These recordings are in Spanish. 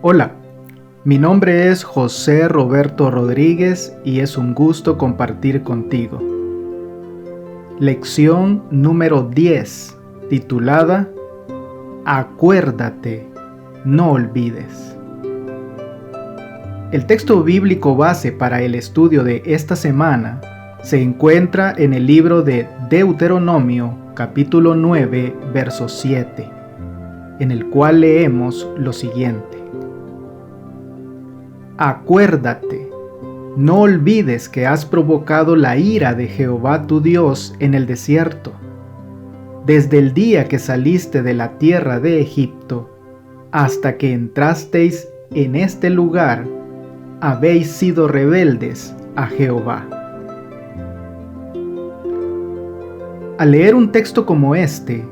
Hola, mi nombre es José Roberto Rodríguez y es un gusto compartir contigo. Lección número 10, titulada Acuérdate, no olvides. El texto bíblico base para el estudio de esta semana se encuentra en el libro de Deuteronomio, capítulo 9, verso 7, en el cual leemos lo siguiente. Acuérdate, no olvides que has provocado la ira de Jehová tu Dios en el desierto. Desde el día que saliste de la tierra de Egipto, hasta que entrasteis en este lugar, habéis sido rebeldes a Jehová. Al leer un texto como este,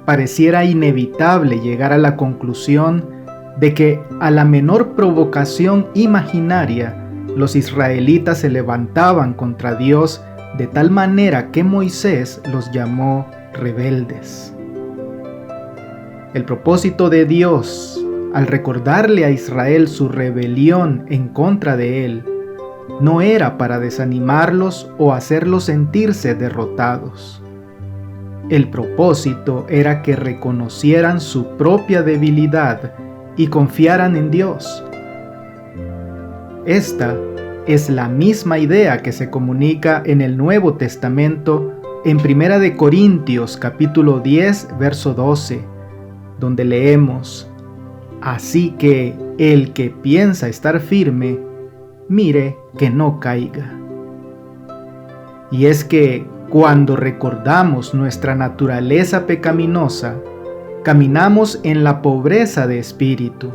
pareciera inevitable llegar a la conclusión de que a la menor provocación imaginaria, los israelitas se levantaban contra Dios de tal manera que Moisés los llamó rebeldes. El propósito de Dios, al recordarle a Israel su rebelión en contra de él, no era para desanimarlos o hacerlos sentirse derrotados. El propósito era que reconocieran su propia debilidad y confiaran en Dios. Esta es la misma idea que se comunica en el Nuevo Testamento en 1 de Corintios capítulo 10 verso 12, donde leemos: Así que el que piensa estar firme, mire que no caiga. Y es que cuando recordamos nuestra naturaleza pecaminosa, caminamos en la pobreza de espíritu,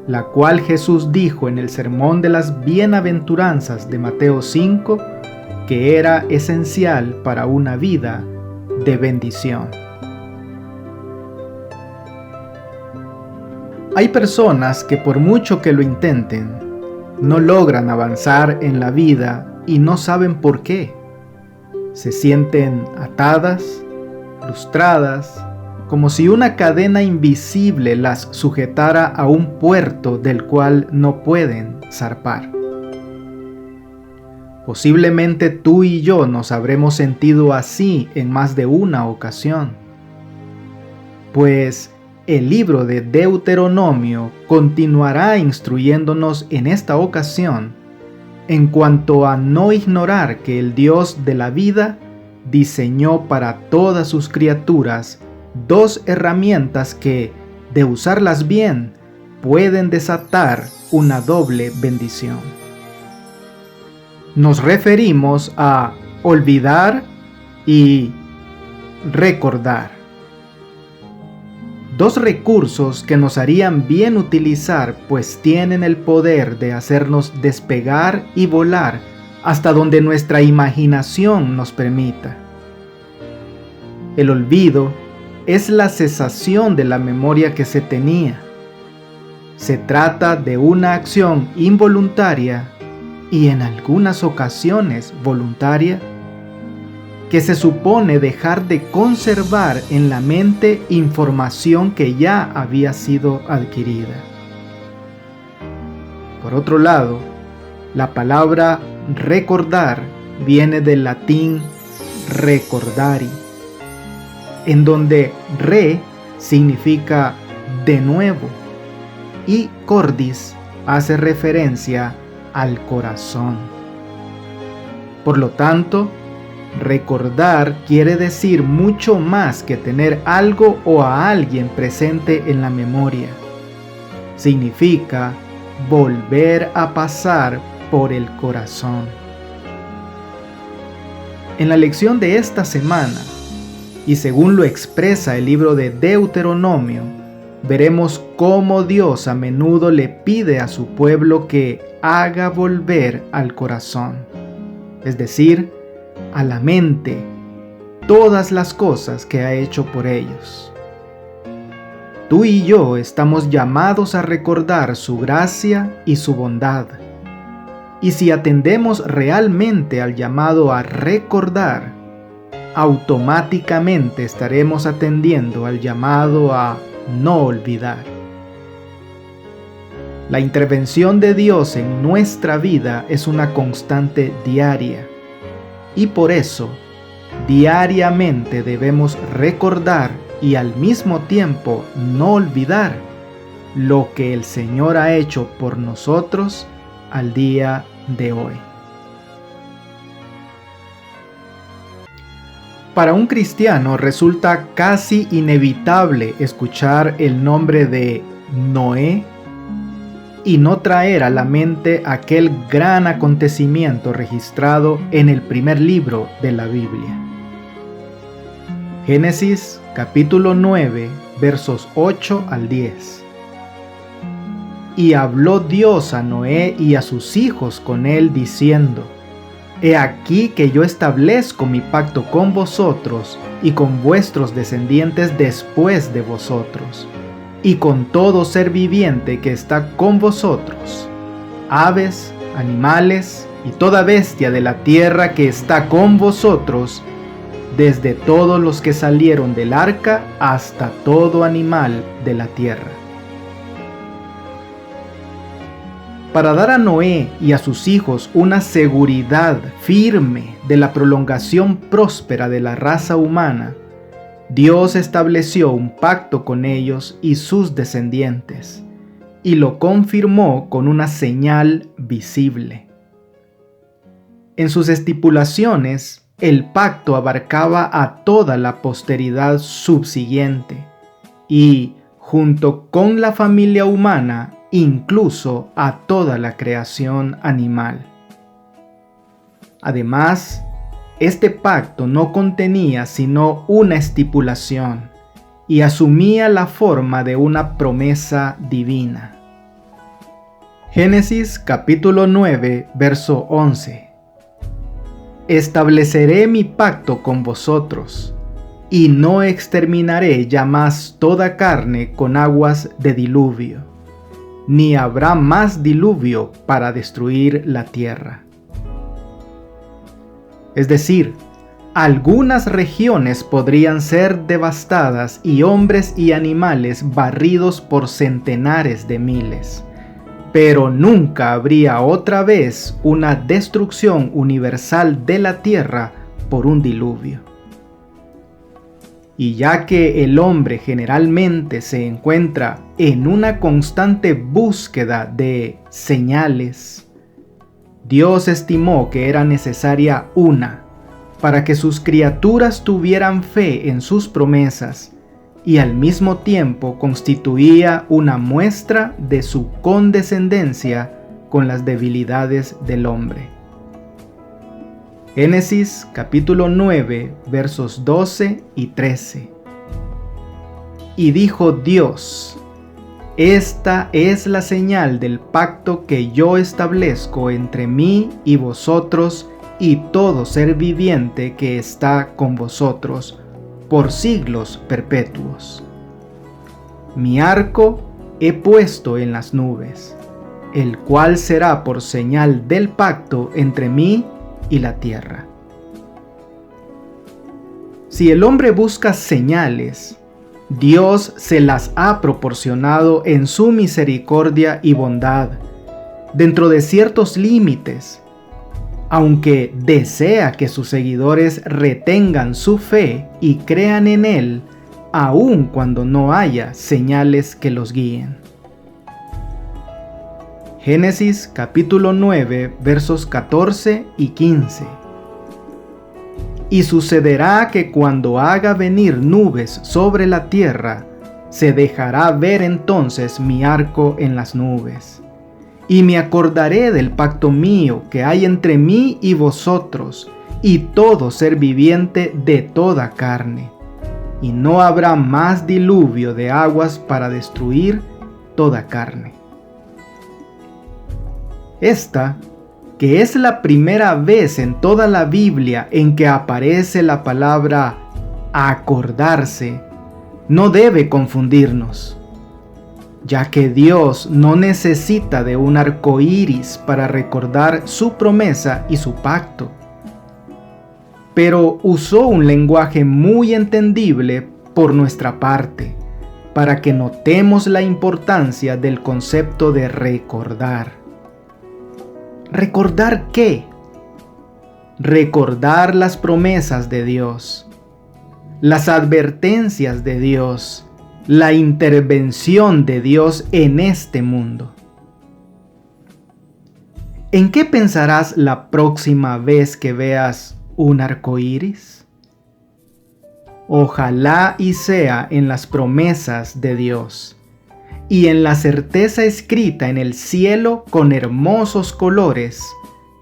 la cual Jesús dijo en el Sermón de las Bienaventuranzas de Mateo 5, que era esencial para una vida de bendición. Hay personas que por mucho que lo intenten, no logran avanzar en la vida y no saben por qué. Se sienten atadas, frustradas, como si una cadena invisible las sujetara a un puerto del cual no pueden zarpar. Posiblemente tú y yo nos habremos sentido así en más de una ocasión, pues el libro de Deuteronomio continuará instruyéndonos en esta ocasión en cuanto a no ignorar que el Dios de la vida diseñó para todas sus criaturas dos herramientas que, de usarlas bien, pueden desatar una doble bendición. Nos referimos a olvidar y recordar. Dos recursos que nos harían bien utilizar, pues tienen el poder de hacernos despegar y volar hasta donde nuestra imaginación nos permita. El olvido es la cesación de la memoria que se tenía. Se trata de una acción involuntaria y en algunas ocasiones voluntaria que se supone dejar de conservar en la mente información que ya había sido adquirida. Por otro lado, la palabra recordar viene del latín recordari, en donde re significa de nuevo y cordis hace referencia al corazón. Por lo tanto, recordar quiere decir mucho más que tener algo o a alguien presente en la memoria. Significa volver a pasar por el corazón. En la lección de esta semana, y según lo expresa el libro de Deuteronomio, veremos cómo Dios a menudo le pide a su pueblo que haga volver al corazón, es decir, a la mente, todas las cosas que ha hecho por ellos. Tú y yo estamos llamados a recordar su gracia y su bondad. Y si atendemos realmente al llamado a recordar, automáticamente estaremos atendiendo al llamado a no olvidar. La intervención de Dios en nuestra vida es una constante diaria y por eso diariamente debemos recordar y al mismo tiempo no olvidar lo que el Señor ha hecho por nosotros al día de hoy. Para un cristiano resulta casi inevitable escuchar el nombre de Noé y no traer a la mente aquel gran acontecimiento registrado en el primer libro de la Biblia. Génesis capítulo 9, versos 8 al 10. Y habló Dios a Noé y a sus hijos con él, diciendo: He aquí que yo establezco mi pacto con vosotros y con vuestros descendientes después de vosotros, y con todo ser viviente que está con vosotros, aves, animales y toda bestia de la tierra que está con vosotros, desde todos los que salieron del arca hasta todo animal de la tierra. Para dar a Noé y a sus hijos una seguridad firme de la prolongación próspera de la raza humana, Dios estableció un pacto con ellos y sus descendientes, y lo confirmó con una señal visible. En sus estipulaciones, el pacto abarcaba a toda la posteridad subsiguiente, y, junto con la familia humana, incluso a toda la creación animal. Además, este pacto no contenía sino una estipulación y asumía la forma de una promesa divina. Génesis capítulo 9, verso 11. Estableceré mi pacto con vosotros, y no exterminaré ya más toda carne con aguas de diluvio, ni habrá más diluvio para destruir la tierra. Es decir, algunas regiones podrían ser devastadas y hombres y animales barridos por centenares de miles, pero nunca habría otra vez una destrucción universal de la tierra por un diluvio. Y ya que el hombre generalmente se encuentra en una constante búsqueda de señales, Dios estimó que era necesaria una para que sus criaturas tuvieran fe en sus promesas y al mismo tiempo constituía una muestra de su condescendencia con las debilidades del hombre. Génesis capítulo 9, versos 12 y 13. Y dijo Dios: Esta es la señal del pacto que yo establezco entre mí y vosotros y todo ser viviente que está con vosotros por siglos perpetuos. Mi arco he puesto en las nubes, el cual será por señal del pacto entre mí y la tierra. Si el hombre busca señales, Dios se las ha proporcionado en su misericordia y bondad, dentro de ciertos límites, aunque desea que sus seguidores retengan su fe y crean en Él, aun cuando no haya señales que los guíen. Génesis capítulo 9, versos 14 y 15. Y sucederá que cuando haga venir nubes sobre la tierra, se dejará ver entonces mi arco en las nubes. Y me acordaré del pacto mío que hay entre mí y vosotros, y todo ser viviente de toda carne. Y no habrá más diluvio de aguas para destruir toda carne. Esta, que es la primera vez en toda la Biblia en que aparece la palabra acordarse, no debe confundirnos, ya que Dios no necesita de un arco iris para recordar su promesa y su pacto, pero usó un lenguaje muy entendible por nuestra parte, para que notemos la importancia del concepto de recordar. ¿Recordar qué? Recordar las promesas de Dios, las advertencias de Dios, la intervención de Dios en este mundo. ¿En qué pensarás la próxima vez que veas un arco iris? Ojalá y sea en las promesas de Dios y en la certeza escrita en el cielo con hermosos colores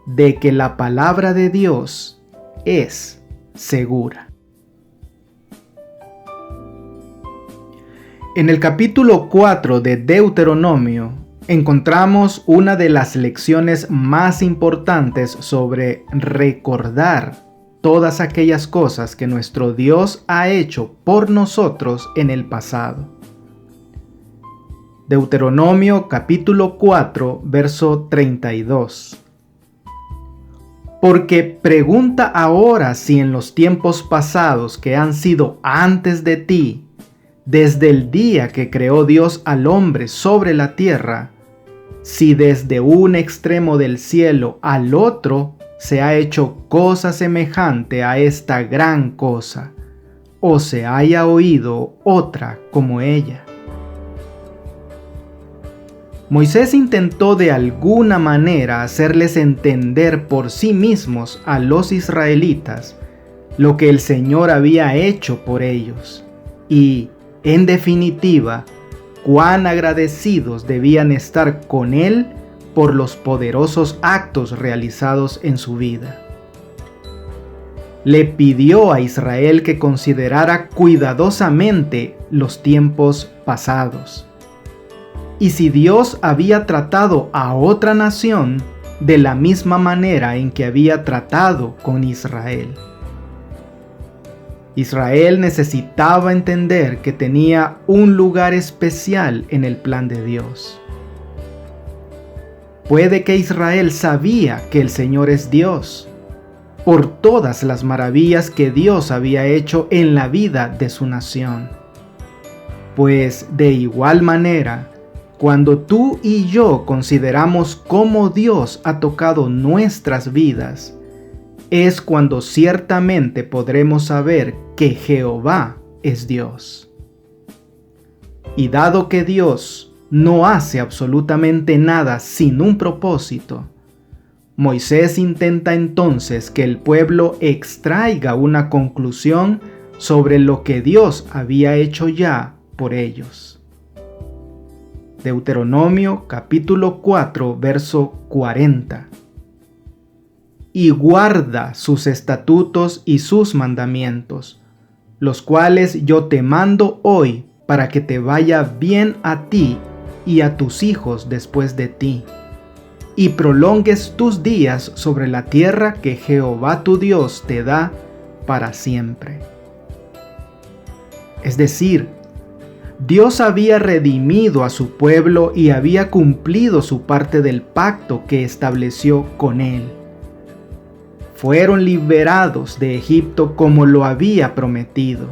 de que la palabra de Dios es segura. En el capítulo 4 de Deuteronomio encontramos una de las lecciones más importantes sobre recordar todas aquellas cosas que nuestro Dios ha hecho por nosotros en el pasado. Deuteronomio capítulo 4, verso 32. Porque pregunta ahora si en los tiempos pasados que han sido antes de ti, desde el día que creó Dios al hombre sobre la tierra, si desde un extremo del cielo al otro se ha hecho cosa semejante a esta gran cosa, o se haya oído otra como ella. Moisés intentó de alguna manera hacerles entender por sí mismos a los israelitas lo que el Señor había hecho por ellos y, en definitiva, cuán agradecidos debían estar con Él por los poderosos actos realizados en su vida. Le pidió a Israel que considerara cuidadosamente los tiempos pasados. Y si Dios había tratado a otra nación de la misma manera en que había tratado con Israel. Israel necesitaba entender que tenía un lugar especial en el plan de Dios. Puede que Israel sabía que el Señor es Dios, por todas las maravillas que Dios había hecho en la vida de su nación. Pues de igual manera, cuando tú y yo consideramos cómo Dios ha tocado nuestras vidas, es cuando ciertamente podremos saber que Jehová es Dios. Y dado que Dios no hace absolutamente nada sin un propósito, Moisés intenta entonces que el pueblo extraiga una conclusión sobre lo que Dios había hecho ya por ellos. Deuteronomio capítulo 4, verso 40. Y guarda sus estatutos y sus mandamientos, los cuales yo te mando hoy para que te vaya bien a ti y a tus hijos después de ti, y prolongues tus días sobre la tierra que Jehová tu Dios te da para siempre. Es decir, Dios había redimido a su pueblo y había cumplido su parte del pacto que estableció con él. Fueron liberados de Egipto como lo había prometido,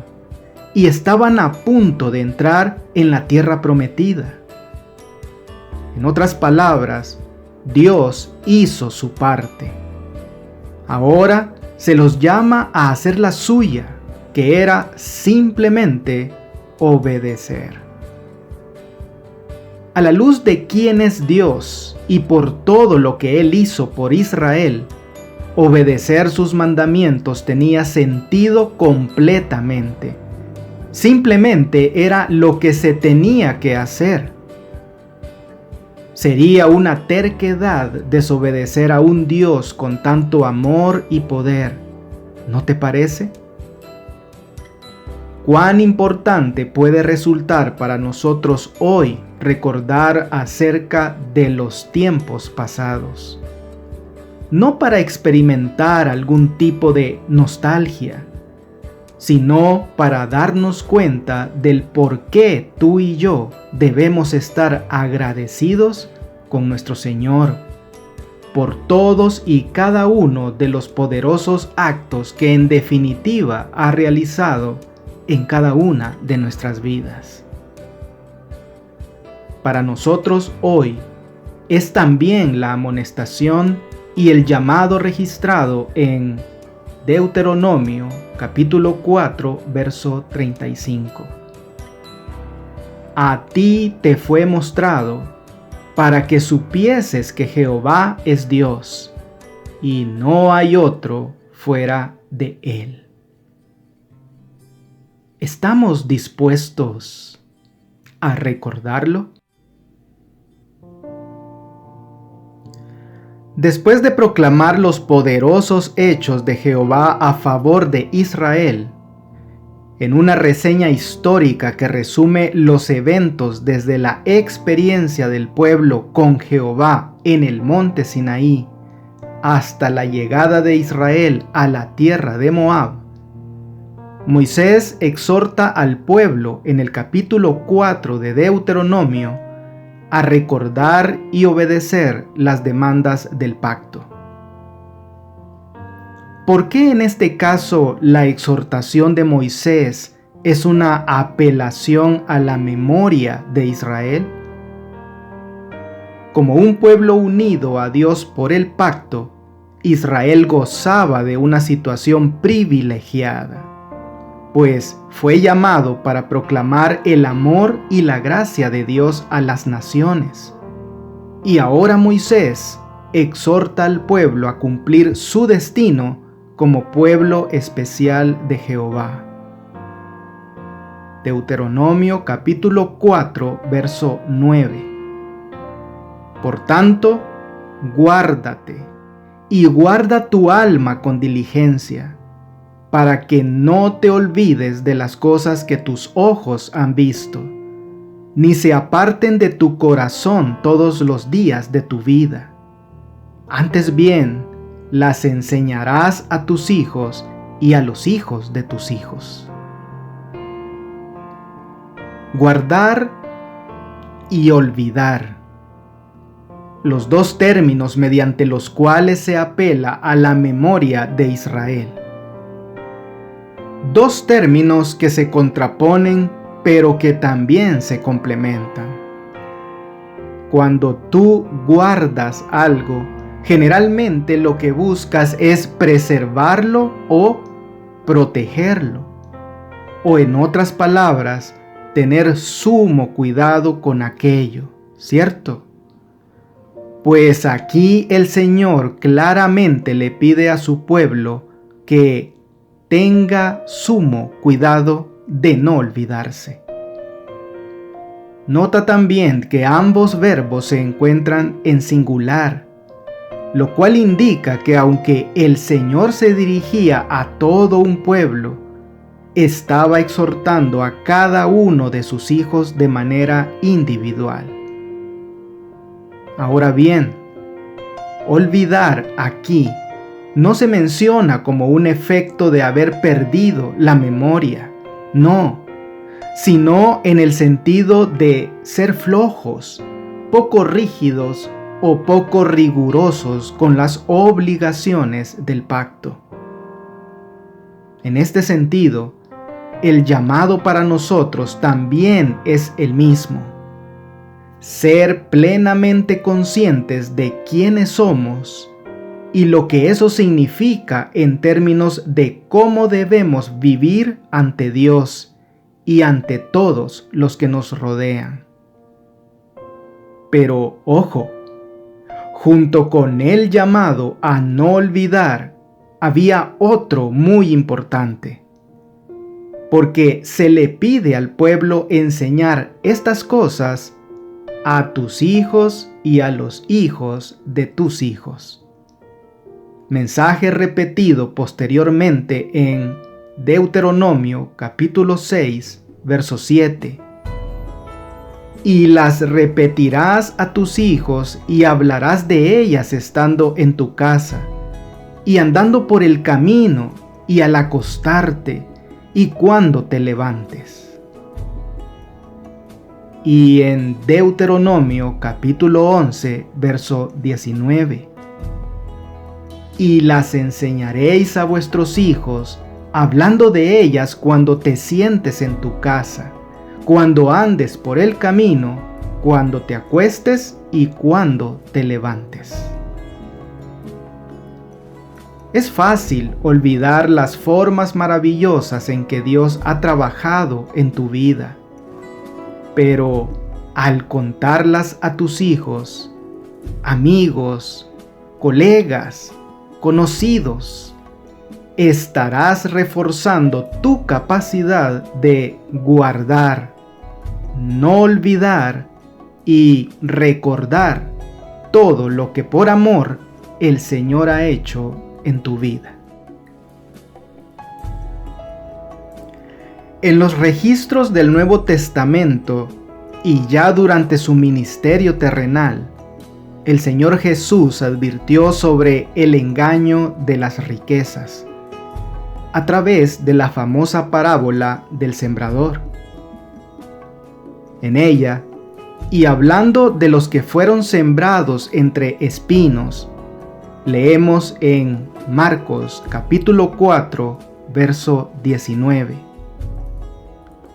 y estaban a punto de entrar en la tierra prometida. En otras palabras, Dios hizo su parte. Ahora se los llama a hacer la suya, que era simplemente obedecer. A la luz de quién es Dios y por todo lo que Él hizo por Israel, obedecer sus mandamientos tenía sentido completamente. Simplemente era lo que se tenía que hacer. Sería una terquedad desobedecer a un Dios con tanto amor y poder, ¿no te parece? ¿Cuán importante puede resultar para nosotros hoy recordar acerca de los tiempos pasados? No para experimentar algún tipo de nostalgia, sino para darnos cuenta del por qué tú y yo debemos estar agradecidos con nuestro Señor por todos y cada uno de los poderosos actos que en definitiva ha realizado en cada una de nuestras vidas. para nosotros hoy es también la amonestación y el llamado registrado en Deuteronomio capítulo 4, verso 35. A ti te fue mostrado para que supieses que Jehová es Dios y no hay otro fuera de Él. ¿Estamos dispuestos a recordarlo? Después de proclamar los poderosos hechos de Jehová a favor de Israel, en una reseña histórica que resume los eventos desde la experiencia del pueblo con Jehová en el monte Sinaí hasta la llegada de Israel a la tierra de Moab, Moisés exhorta al pueblo en el capítulo 4 de Deuteronomio a recordar y obedecer las demandas del pacto. ¿Por qué en este caso la exhortación de Moisés es una apelación a la memoria de Israel? Como un pueblo unido a Dios por el pacto, Israel gozaba de una situación privilegiada, pues fue llamado para proclamar el amor y la gracia de Dios a las naciones. Y ahora Moisés exhorta al pueblo a cumplir su destino como pueblo especial de Jehová. Deuteronomio capítulo 4, verso 9. Por tanto, guárdate y guarda tu alma con diligencia, para que no te olvides de las cosas que tus ojos han visto, ni se aparten de tu corazón todos los días de tu vida. Antes bien, las enseñarás a tus hijos y a los hijos de tus hijos. Guardar y olvidar, los dos términos mediante los cuales se apela a la memoria de Israel. Dos términos que se contraponen, pero que también se complementan. Cuando tú guardas algo, generalmente lo que buscas es preservarlo o protegerlo, o en otras palabras, tener sumo cuidado con aquello, ¿cierto? Pues aquí el Señor claramente le pide a su pueblo que tenga sumo cuidado de no olvidarse. Nota también que ambos verbos se encuentran en singular, lo cual indica que aunque el Señor se dirigía a todo un pueblo, estaba exhortando a cada uno de sus hijos de manera individual. Ahora bien, olvidar aquí no se menciona como un efecto de haber perdido la memoria, no, sino en el sentido de ser flojos, poco rígidos o poco rigurosos con las obligaciones del pacto. En este sentido, el llamado para nosotros también es el mismo: ser plenamente conscientes de quiénes somos y lo que eso significa en términos de cómo debemos vivir ante Dios y ante todos los que nos rodean. Pero ojo, junto con el llamado a no olvidar, había otro muy importante, porque se le pide al pueblo enseñar estas cosas a tus hijos y a los hijos de tus hijos. Mensaje repetido posteriormente en Deuteronomio capítulo 6, verso 7. Y las repetirás a tus hijos y hablarás de ellas estando en tu casa, y andando por el camino, y al acostarte, y cuando te levantes. Y en Deuteronomio capítulo 11, verso 19. Y las enseñaréis a vuestros hijos, hablando de ellas cuando te sientes en tu casa, cuando andes por el camino, cuando te acuestes y cuando te levantes. Es fácil olvidar las formas maravillosas en que Dios ha trabajado en tu vida, pero al contarlas a tus hijos, amigos, colegas, conocidos, estarás reforzando tu capacidad de guardar, no olvidar y recordar todo lo que por amor el Señor ha hecho en tu vida. En los registros del Nuevo Testamento y ya durante su ministerio terrenal, el Señor Jesús advirtió sobre el engaño de las riquezas a través de la famosa parábola del sembrador. En ella, y hablando de los que fueron sembrados entre espinos, leemos en Marcos capítulo 4, verso 19.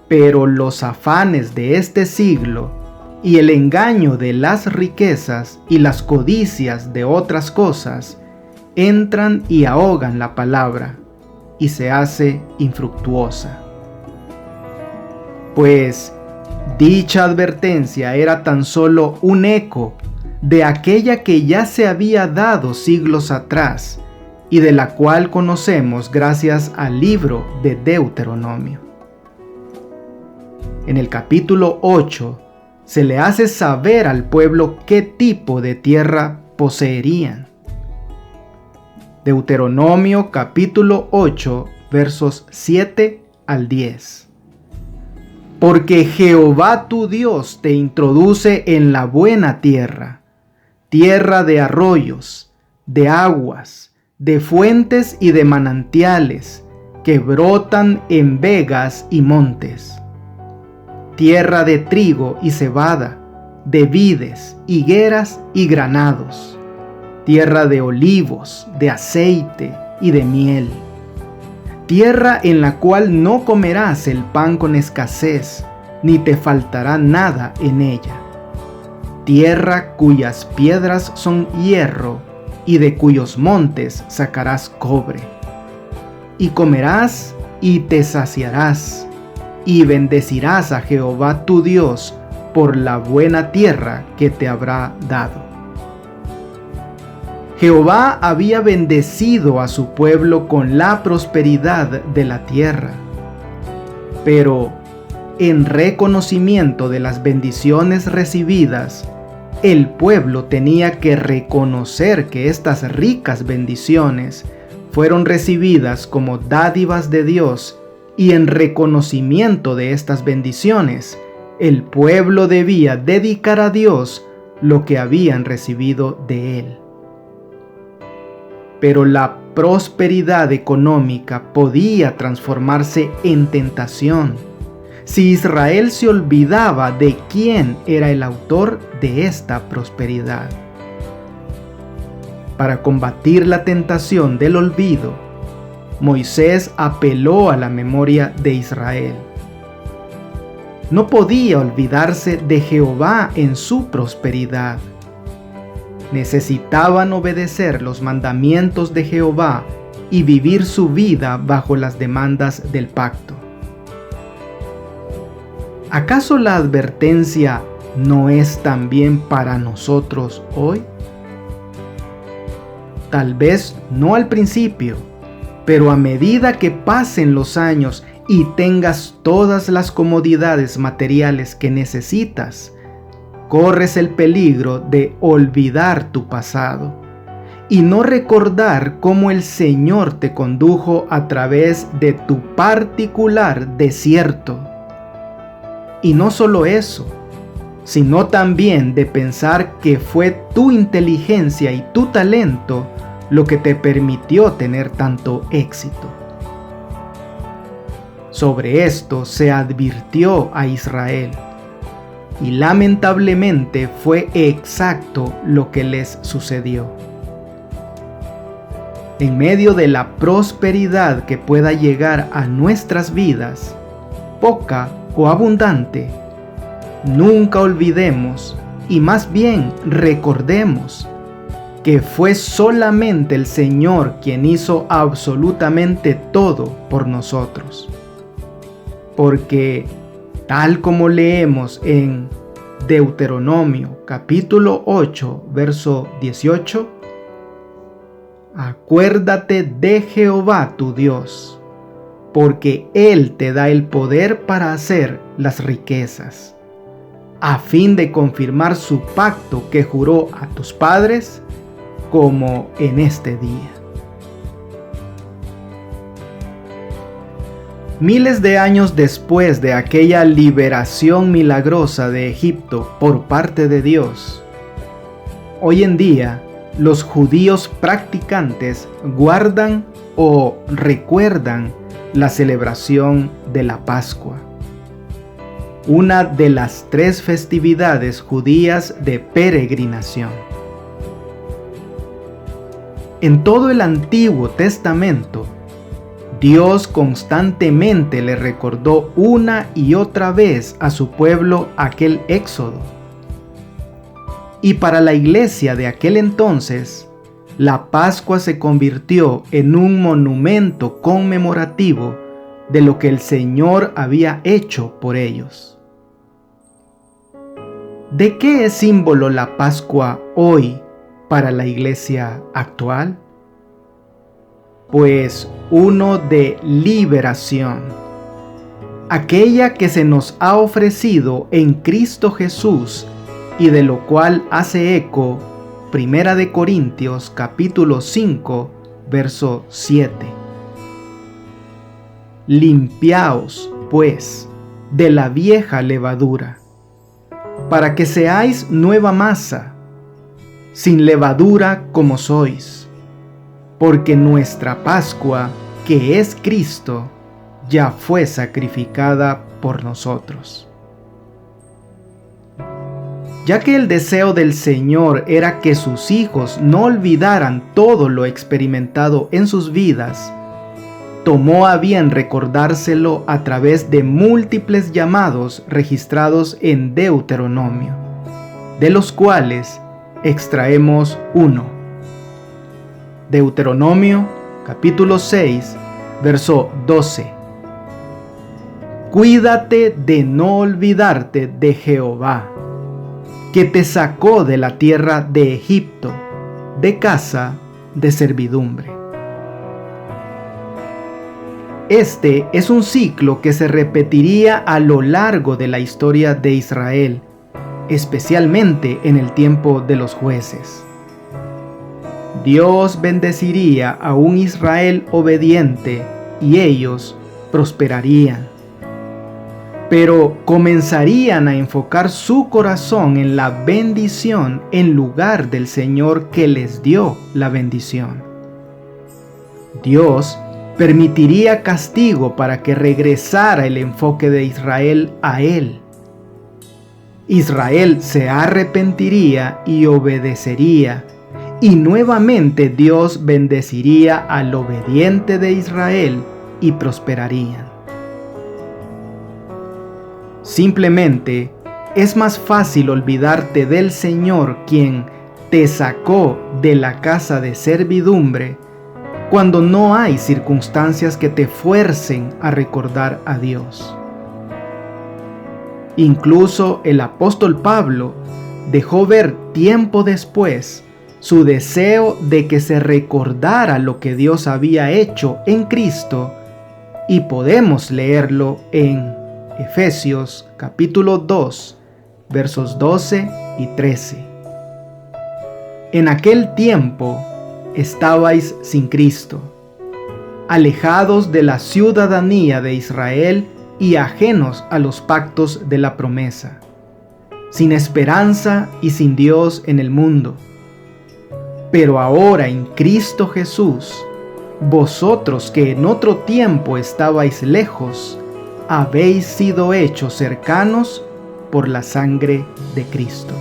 Pero los afanes de este siglo y el engaño de las riquezas y las codicias de otras cosas entran y ahogan la palabra, y se hace infructuosa. Pues dicha advertencia era tan solo un eco de aquella que ya se había dado siglos atrás y de la cual conocemos gracias al libro de Deuteronomio. En el capítulo 8 se le hace saber al pueblo qué tipo de tierra poseerían. Deuteronomio capítulo 8, versos 7 al 10. Porque Jehová tu Dios te introduce en la buena tierra, tierra de arroyos, de aguas, de fuentes y de manantiales, que brotan en vegas y montes, tierra de trigo y cebada, de vides, higueras y granados, tierra de olivos, de aceite y de miel, tierra en la cual no comerás el pan con escasez, ni te faltará nada en ella, tierra cuyas piedras son hierro, y de cuyos montes sacarás cobre. Y comerás y te saciarás, y bendecirás a Jehová tu Dios por la buena tierra que te habrá dado. Jehová había bendecido a su pueblo con la prosperidad de la tierra, pero en reconocimiento de las bendiciones recibidas, el pueblo tenía que reconocer que estas ricas bendiciones fueron recibidas como dádivas de Dios, y en reconocimiento de estas bendiciones, el pueblo debía dedicar a Dios lo que habían recibido de Él. Pero la prosperidad económica podía transformarse en tentación si Israel se olvidaba de quién era el autor de esta prosperidad. Para combatir la tentación del olvido, Moisés apeló a la memoria de Israel. No podía olvidarse de Jehová en su prosperidad. Necesitaban obedecer los mandamientos de Jehová y vivir su vida bajo las demandas del pacto. ¿Acaso la advertencia no es también para nosotros hoy? Tal vez no al principio, pero a medida que pasen los años y tengas todas las comodidades materiales que necesitas, corres el peligro de olvidar tu pasado y no recordar cómo el Señor te condujo a través de tu particular desierto. Y no solo eso, sino también de pensar que fue tu inteligencia y tu talento lo que te permitió tener tanto éxito. Sobre esto se advirtió a Israel, y lamentablemente fue exacto lo que les sucedió. En medio de la prosperidad que pueda llegar a nuestras vidas, poca o abundante, nunca olvidemos y más bien recordemos que fue solamente el Señor quien hizo absolutamente todo por nosotros. Porque, tal como leemos en Deuteronomio capítulo 8, verso 18, acuérdate de Jehová tu Dios, porque Él te da el poder para hacer las riquezas, a fin de confirmar su pacto que juró a tus padres, como en este día. Miles de años después de aquella liberación milagrosa de Egipto por parte de Dios, hoy en día los judíos practicantes guardan o recuerdan la celebración de la Pascua, una de las 3 festividades judías de peregrinación. En todo el Antiguo Testamento, Dios constantemente le recordó una y otra vez a su pueblo aquel éxodo. Y para la iglesia de aquel entonces, la Pascua se convirtió en un monumento conmemorativo de lo que el Señor había hecho por ellos. ¿De qué es símbolo la Pascua hoy para la iglesia actual? Pues uno de liberación, aquella que se nos ha ofrecido en Cristo Jesús y de lo cual hace eco 1 de Corintios capítulo 5, verso 7. Limpiaos, pues, de la vieja levadura, para que seáis nueva masa, sin levadura como sois, porque nuestra Pascua, que es Cristo, ya fue sacrificada por nosotros. Ya que el deseo del Señor era que sus hijos no olvidaran todo lo experimentado en sus vidas, tomó a bien recordárselo a través de múltiples llamados registrados en Deuteronomio, de los cuales extraemos uno. Deuteronomio capítulo 6, verso 12. Cuídate de no olvidarte de Jehová, que te sacó de la tierra de Egipto, de casa de servidumbre. Este es un ciclo que se repetiría a lo largo de la historia de Israel, especialmente en el tiempo de los jueces. Dios bendeciría a un Israel obediente y ellos prosperarían. Pero comenzarían a enfocar su corazón en la bendición en lugar del Señor que les dio la bendición. Dios permitiría castigo para que regresara el enfoque de Israel a Él. Israel se arrepentiría y obedecería, y nuevamente Dios bendeciría al obediente de Israel y prosperarían. Simplemente es más fácil olvidarte del Señor quien te sacó de la casa de servidumbre cuando no hay circunstancias que te fuercen a recordar a Dios. Incluso el apóstol Pablo dejó ver tiempo después su deseo de que se recordara lo que Dios había hecho en Cristo, y podemos leerlo en Efesios capítulo 2, versos 12 y 13. En aquel tiempo estabais sin Cristo, alejados de la ciudadanía de Israel y ajenos a los pactos de la promesa, sin esperanza y sin Dios en el mundo. Pero ahora en Cristo Jesús, vosotros que en otro tiempo estabais lejos, habéis sido hechos cercanos por la sangre de Cristo.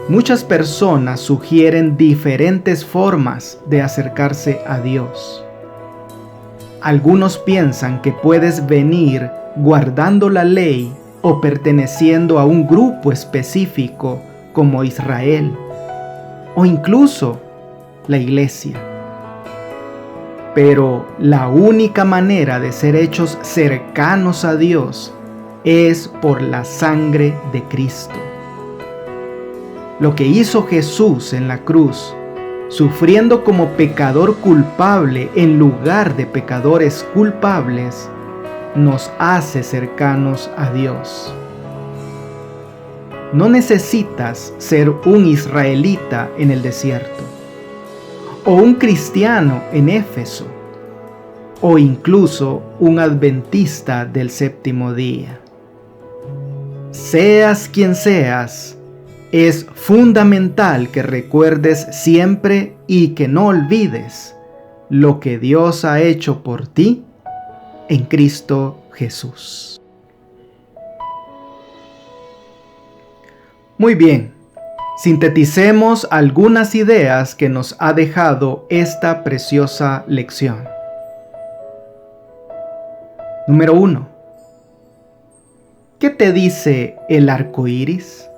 Muchas personas sugieren diferentes formas de acercarse a Dios. Algunos piensan que puedes venir guardando la ley o perteneciendo a un grupo específico como Israel o incluso la iglesia. Pero la única manera de ser hechos cercanos a Dios es por la sangre de Cristo. Lo que hizo Jesús en la cruz, sufriendo como pecador culpable en lugar de pecadores culpables, nos hace cercanos a Dios. No necesitas ser un israelita en el desierto, o un cristiano en Éfeso, o incluso un adventista del séptimo día. Seas quien seas, es fundamental que recuerdes siempre y que no olvides lo que Dios ha hecho por ti en Cristo Jesús. Muy bien, sinteticemos algunas ideas que nos ha dejado esta preciosa lección. Número 1. ¿Qué te dice el arco iris?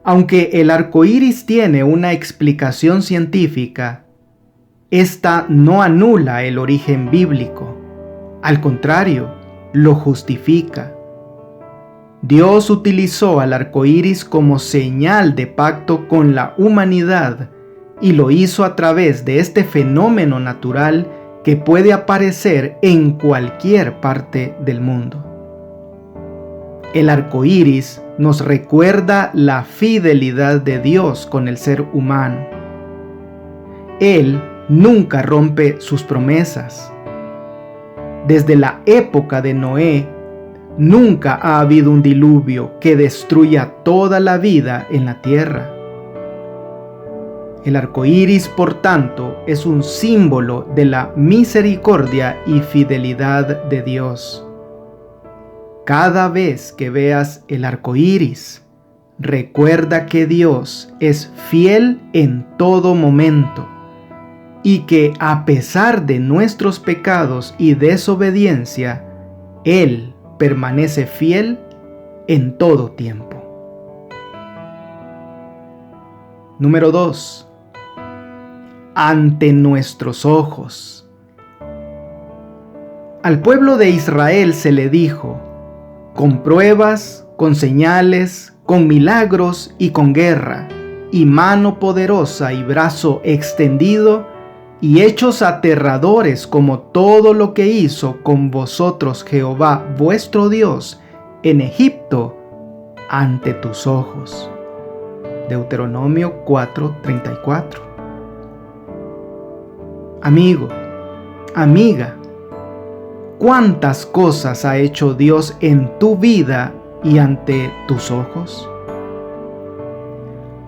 Aunque el arco iris tiene una explicación científica, esta no anula el origen bíblico. Al contrario, lo justifica. Dios utilizó al arco iris como señal de pacto con la humanidad y lo hizo a través de este fenómeno natural que puede aparecer en cualquier parte del mundo. El arco iris nos recuerda la fidelidad de Dios con el ser humano. Él nunca rompe sus promesas. Desde la época de Noé, nunca ha habido un diluvio que destruya toda la vida en la tierra. El arco iris, por tanto, es un símbolo de la misericordia y fidelidad de Dios. Cada vez que veas el arco iris, recuerda que Dios es fiel en todo momento y que a pesar de nuestros pecados y desobediencia, Él permanece fiel en todo tiempo. Número 2. Ante nuestros ojos. Al pueblo de Israel se le dijo, con pruebas, con señales, con milagros y con guerra, y mano poderosa y brazo extendido, y hechos aterradores como todo lo que hizo con vosotros Jehová vuestro Dios en Egipto ante tus ojos. Deuteronomio 4:34. Amigo, amiga, ¿cuántas cosas ha hecho Dios en tu vida y ante tus ojos?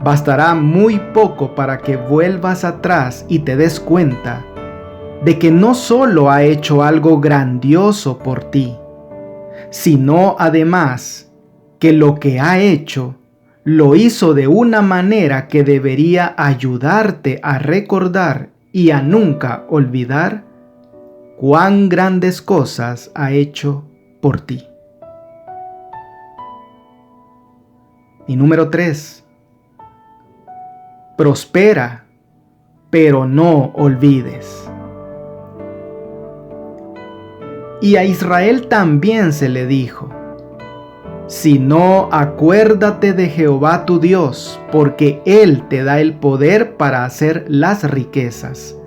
Bastará muy poco para que vuelvas atrás y te des cuenta de que no solo ha hecho algo grandioso por ti, sino además que lo que ha hecho lo hizo de una manera que debería ayudarte a recordar y a nunca olvidar cuán grandes cosas ha hecho por ti. Y número 3. Prospera, pero no olvides. Y a Israel también se le dijo, si no, acuérdate de Jehová tu Dios, porque Él te da el poder para hacer las riquezas,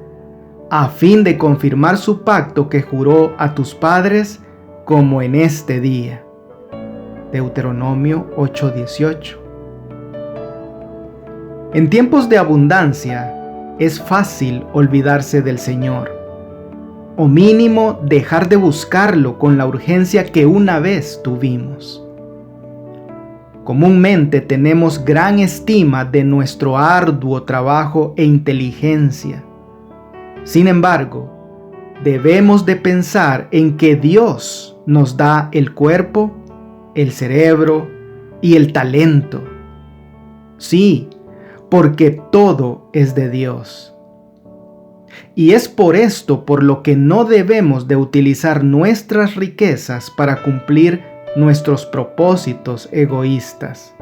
a fin de confirmar su pacto que juró a tus padres, como en este día. Deuteronomio 8:18. En tiempos de abundancia, es fácil olvidarse del Señor, o mínimo dejar de buscarlo con la urgencia que una vez tuvimos. Comúnmente tenemos gran estima de nuestro arduo trabajo e inteligencia. Sin embargo, debemos de pensar en que Dios nos da el cuerpo, el cerebro y el talento. Sí, porque todo es de Dios. Y es por esto por lo que no debemos de utilizar nuestras riquezas para cumplir nuestros propósitos egoístas,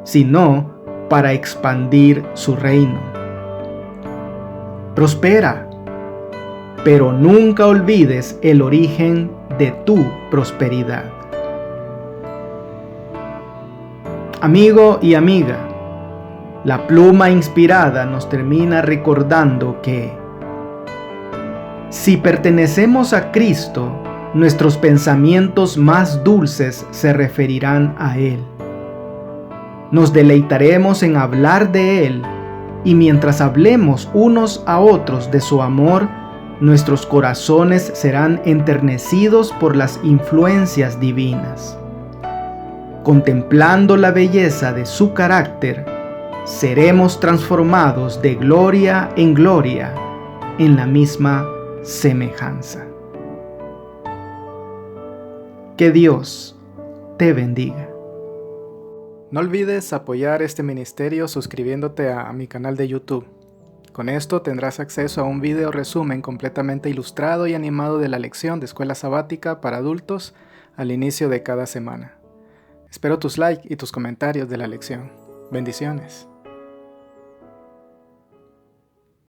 sino para expandir su reino. Prospera, pero nunca olvides el origen de tu prosperidad. Amigo y amiga, la pluma inspirada nos termina recordando que si pertenecemos a Cristo, nuestros pensamientos más dulces se referirán a Él. Nos deleitaremos en hablar de Él, y mientras hablemos unos a otros de su amor, nuestros corazones serán enternecidos por las influencias divinas. Contemplando la belleza de su carácter, seremos transformados de gloria en gloria en la misma semejanza. Que Dios te bendiga. No olvides apoyar este ministerio suscribiéndote a mi canal de YouTube. Con esto tendrás acceso a un video resumen completamente ilustrado y animado de la lección de escuela sabática para adultos al inicio de cada semana. Espero tus likes y tus comentarios de la lección. Bendiciones.